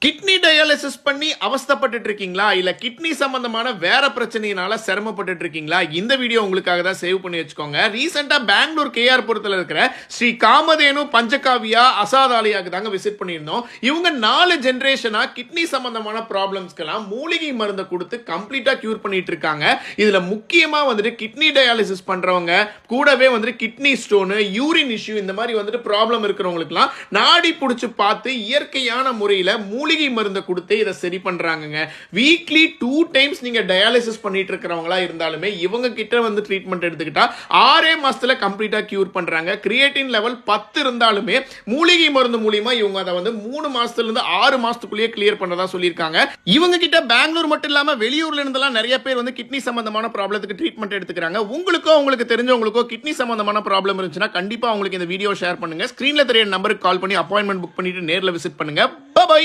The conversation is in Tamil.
கிட்னி டயாலிசிஸ் பண்ணி அவஸ்தைப்பட்டுட்டு இருக்கீங்களா இல்ல கிட்னி சம்பந்தமான வேற பிரச்சனையினால சிரமப்பட்டுட்டு இருக்கீங்களா? இந்த வீடியோ உங்களுக்காக தான் சேவ் பண்ணி வச்சுக்கோங்க. ரீசெண்டா பெங்களூர் கேஆர் புரத்துல இருக்கிற ஸ்ரீ காமதேனு பஞ்சகாவியா அசாதாலியாக்கு தாங்க விசிட் பண்ணியிருந்தோம். இவங்க 4 ஜெனரேஷனா கிட்னி சம்பந்தமான ப்ராப்ளம்ஸ்க்கெல்லாம் மூலிகை மருந்தை கொடுத்து கம்ப்ளீட்டா கியூர் பண்ணிட்டு இருக்காங்க. இதுல முக்கியமா வந்துட்டு கிட்னி டயாலிசிஸ் பண்றவங்க கூடவே வந்துட்டு கிட்னி ஸ்டோனு, யூரின் இஷ்யூ இந்த மாதிரி வந்துட்டு ப்ராப்ளம் இருக்கிறவங்களுக்குலாம் நாடி பிடிச்சு பார்த்து இயற்கையான முறையில் மூலிகை மருந்தை கொடுத்து இதை சரி பண்றாங்க. வீக்லி 2 டைம்ஸ் நீங்க டயாலிசிஸ் பண்ணிட்டு இருக்கிறவங்களா இருந்தாலுமே இவங்க கிட்ட வந்து ட்ரீட்மெண்ட் எடுத்துக்கிட்டா 6 மாசத்துல கம்ப்ளீட்டா கியூர் பண்றாங்க. கிரியேட்டின் லெவல் 10 இருந்தாலுமே மூலிகை மருந்து மூலியமா இவங்க அதை வந்து 3 மாசத்துல இருந்து 6 மாசத்துக்குள்ளேயே கிளியர் பண்ணதா சொல்லியிருக்காங்க. இவங்க கிட்ட பெங்களூர் மட்டும் இல்லாம வெளியூர்ல இருந்தெல்லாம் நிறைய பேர் வந்து கிட்னி சம்பந்தமான ப்ராப்ளத்துக்கு ட்ரீட்மெண்ட் எடுத்துக்கிறாங்க. உங்களுக்கு தெரிஞ்சவங்களுக்கோ கிட்னி சம்பந்தமான ப்ராப்ளம் இருந்துச்சுன்னா கண்டிப்பா உங்களுக்கு இந்த வீடியோ ஷேர் பண்ணுங்க. ஸ்கிரீன்ல தெரிய நம்பருக்கு கால் பண்ணி அப்பாயின்மெண்ட் புக் பண்ணிட்டு நேர்ல விசிட் பண்ணுங்க. பை.